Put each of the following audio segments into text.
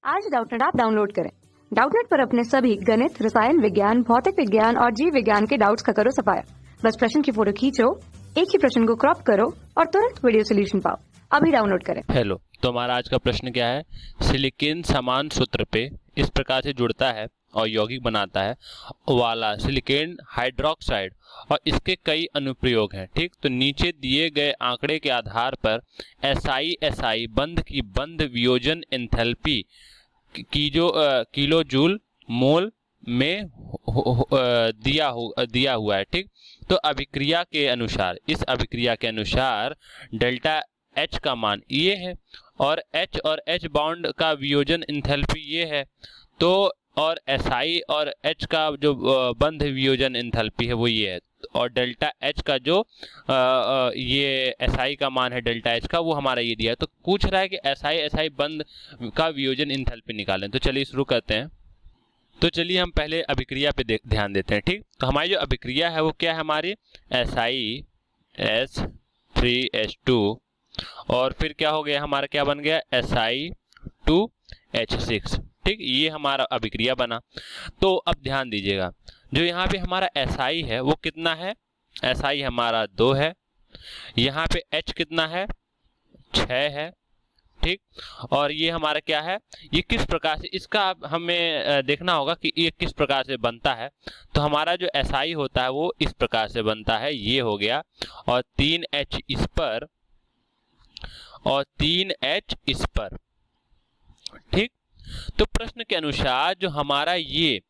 आज Doubtnut app download करें। Doubtnut पर अपने सभी गणित, रसायन विज्ञान, भौतिक विज्ञान और जीव विज्ञान के डाउट्स का करो सफाया। बस प्रश्न की फोटो खींचो, एक ही प्रश्न को क्रॉप करो और तुरंत वीडियो सोल्यूशन पाओ। अभी डाउनलोड करें। हेलो, तो हमारा आज का प्रश्न क्या है? सिलिकॉन समान सूत्र पे इस प्रकार से जुड़ता है और यौगिक बनाता है वाला सिलिकॉन हाइड्रोक्साइड और इसके कई अनुप्रयोग हैं। ठीक, तो नीचे दिए गए आंकड़े के आधार पर SI बंध की बंध वियोजन एंथैल्पी की जो किलो जूल मोल में दिया हुआ है। ठीक, तो अभिक्रिया के अनुसार, इस अभिक्रिया के अनुसार डेल्टा H का मान ये है और H बॉन्ड का वियोजन एंथैल्पी ये है। तो और SI और H का जो बंध वियोजन एंथैल्पी है वो ये है और डेल्टा H का जो ये SI का मान है डेल्टा H का वो हमारा ये दिया है। तो पूछ रहा है कि SI बंध का वियोजन एंथैल्पी निकालें। तो चलिए शुरू करते हैं। तो चलिए हम पहले अभिक्रिया पे ध्यान देते हैं। ठीक, तो हमारी जो अभिक्रिया है वो क्या है? हमारी SiS3H2 और फिर क्या हो गया? हमारा क्या बन गया? Si2H6। ठीक, ये हमारा अभिक्रिया बना। तो अब ध्यान दीजिएगा, जो यहाँ पे हमारा Si है वो कितना है? Si हमारा 2 है। यहाँ पे H कितना है? 6 है। ठीक, और ये हमारा क्या है? ये किस प्रकार से, इसका हमें देखना होगा कि ये किस प्रकार से बनता है। तो हमारा जो Si होता है वो इस प्रकार से बनता है, ये हो गया और 3H इस पर और 3H इस पर। ठीक, तो प्रश्न के अनुसार जो हमारा ये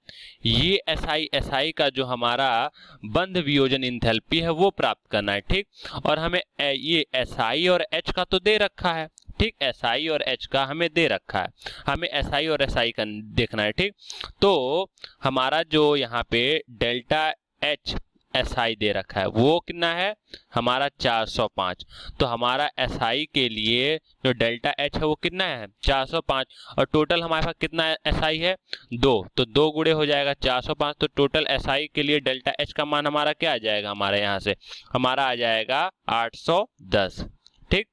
SI का जो हमारा बंध वियोजन एंथैल्पी है वो प्राप्त करना है। ठीक, और हमें ये SI और H का तो दे रखा है। ठीक, SI और H का हमें दे रखा है, हमें SI और SI का देखना है। ठीक, तो हमारा जो यहाँ पे डेल्टा H SI दे रखा है वो कितना है? हमारा 405। तो हमारा SI के लिए जो डेल्टा H है वो कितना है? 405 और टोटल हमारे पास कितना SI है? 2। तो 2 गुणे हो जाएगा 405। तो टोटल SI के लिए डेल्टा H का मान हमारा क्या आ जाएगा? हमारे यहाँ से हमारा आ जाएगा 810। ठीक,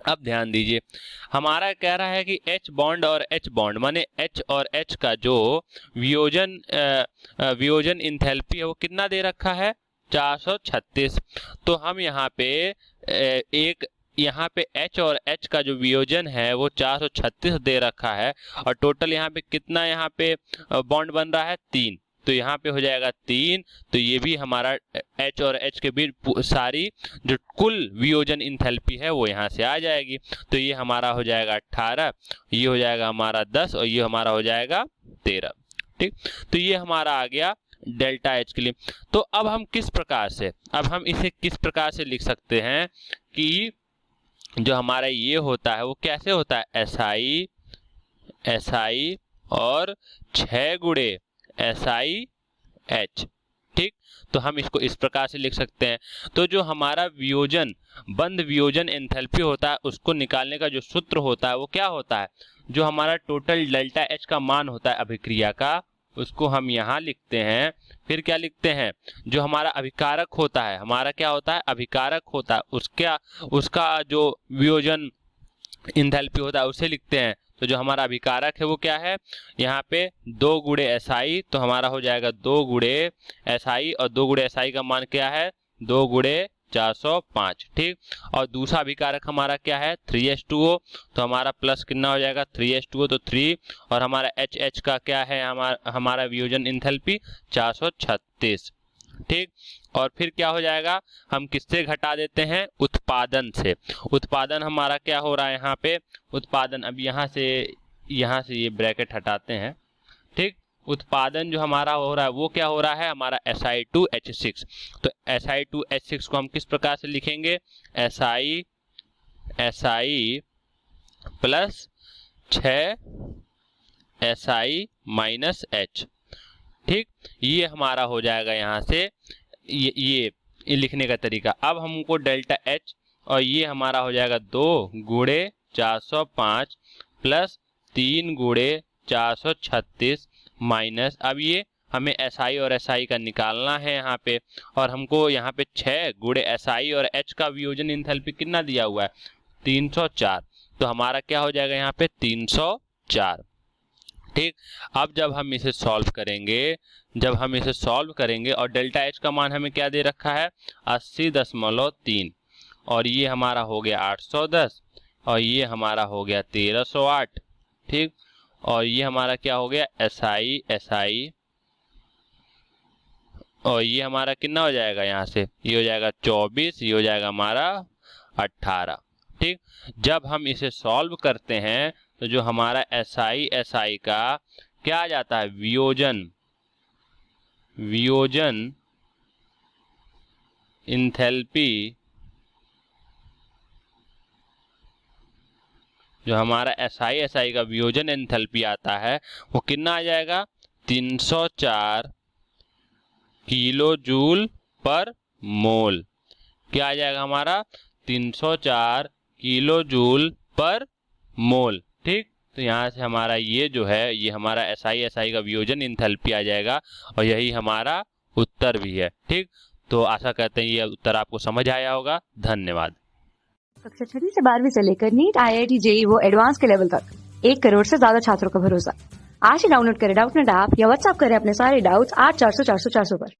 अब ध्यान दीजिए, हमारा कह रहा है कि H बॉन्ड और H बॉन्ड माने H और H का जो वियोजन एंथैल्पी है वो कितना दे रखा है? 436। तो हम यहाँ पे यहाँ पे H और H का जो वियोजन है वो 436 दे रखा है और टोटल यहाँ पे कितना यहाँ पे बॉन्ड बन रहा है? 3। तो यहाँ पे हो जाएगा 3। तो ये भी हमारा H और H के बीच सारी जो कुल वियोजन एंथैल्पी है वो यहाँ से आ जाएगी। तो ये हमारा हो जाएगा 18, ये हो जाएगा हमारा 10 और ये हमारा हो जाएगा 13। ठीक, तो ये हमारा आ गया डेल्टा H के लिए। तो अब हम किस प्रकार से, अब हम इसे किस प्रकार से लिख सकते हैं कि जो हमारा ये होता है वो कैसे होता है? SI और 6 गुणे SiH। ठीक, तो हम इसको इस प्रकार से लिख सकते हैं। तो जो हमारा वियोजन बंध वियोजन एंथैल्पी होता है उसको निकालने का जो सूत्र होता है वो क्या होता है? जो हमारा टोटल डेल्टा H का मान होता है अभिक्रिया का, उसको हम यहाँ लिखते हैं। फिर क्या लिखते हैं? जो हमारा अभिकारक होता है, हमारा क्या होता है? अभिकारक होता है, उसका जो वियोजन एंथैल्पी होता है उसे लिखते हैं। तो जो हमारा अभिकारक है वो क्या है? यहाँ पे 2 गुणे SI, तो हमारा हो जाएगा 2 गुणे SI और 2 गुणे SI का मान क्या है? 2 गुणे 405। ठीक, और दूसरा अभिकारक हमारा क्या है? 3H2O। तो हमारा प्लस कितना हो जाएगा? 3H2O, तो 3 और हमारा HH का क्या है? हमारा वियोजन एंथैल्पी 436। ठीक, और फिर क्या हो जाएगा? हम किससे घटा देते हैं? उत्पादन से। उत्पादन हमारा क्या हो रहा है यहाँ पे? उत्पादन, अब यहाँ से ये ब्रैकेट हटाते हैं। ठीक, उत्पादन जो हमारा हो रहा है वो क्या हो रहा है? हमारा Si2H6। तो Si2H6 को हम किस प्रकार से लिखेंगे? SI plus 6 SI minus H। ठीक, ये हमारा हो जाएगा यहाँ से ये लिखने का तरीका। अब हमको डेल्टा H और ये हमारा हो जाएगा 2 गुणे 405 प्लस 3 गुणे 436 माइनस, अब ये हमें SI और SI का निकालना है यहाँ पे, और हमको यहाँ पे 6 गुणे SI और H का वियोजन एंथैल्पी कितना दिया हुआ है? 304। तो हमारा क्या हो जाएगा यहाँ पे? 304। ठीक। अब जब हम इसे सॉल्व करेंगे और डेल्टा एच का मान हमें क्या दे रखा है 80.3 और ये हमारा हो गया 810 और ये हमारा हो गया 1308। ठीक। और ये हमारा क्या हो गया एसआई और ये हमारा कितना हो जाएगा, यहाँ से ये हो जाएगा 24, ये हो जाएगा हमारा 18। ठीक। जब हम इसे सॉल्व करते हैं तो जो हमारा एसआई का क्या आ जाता है वियोजन इंथैल्पी, जो हमारा एसआई का वियोजन एंथैल्पी आता है वो कितना आ जाएगा 304 किलो जूल पर मोल। क्या आ जाएगा हमारा 304 किलो जूल पर मोल। ठीक। तो यहाँ से हमारा ये जो है ये हमारा एसआई का वियोजन एंथैल्पी आ जाएगा और यही हमारा उत्तर भी है। ठीक। तो आशा करते हैं ये उत्तर आपको समझ आया होगा। धन्यवाद। कक्षा 6वीं से 12वीं से लेकर नीट, IIT, JEE वो एडवांस के लेवल तक 1 करोड़ से ज्यादा छात्रों का भरोसा। आज ही डाउनलोड करें डाउटनेट ऐप या व्हाट्सएप करें अपने सारे डाउट्स 8400 400 400 पर।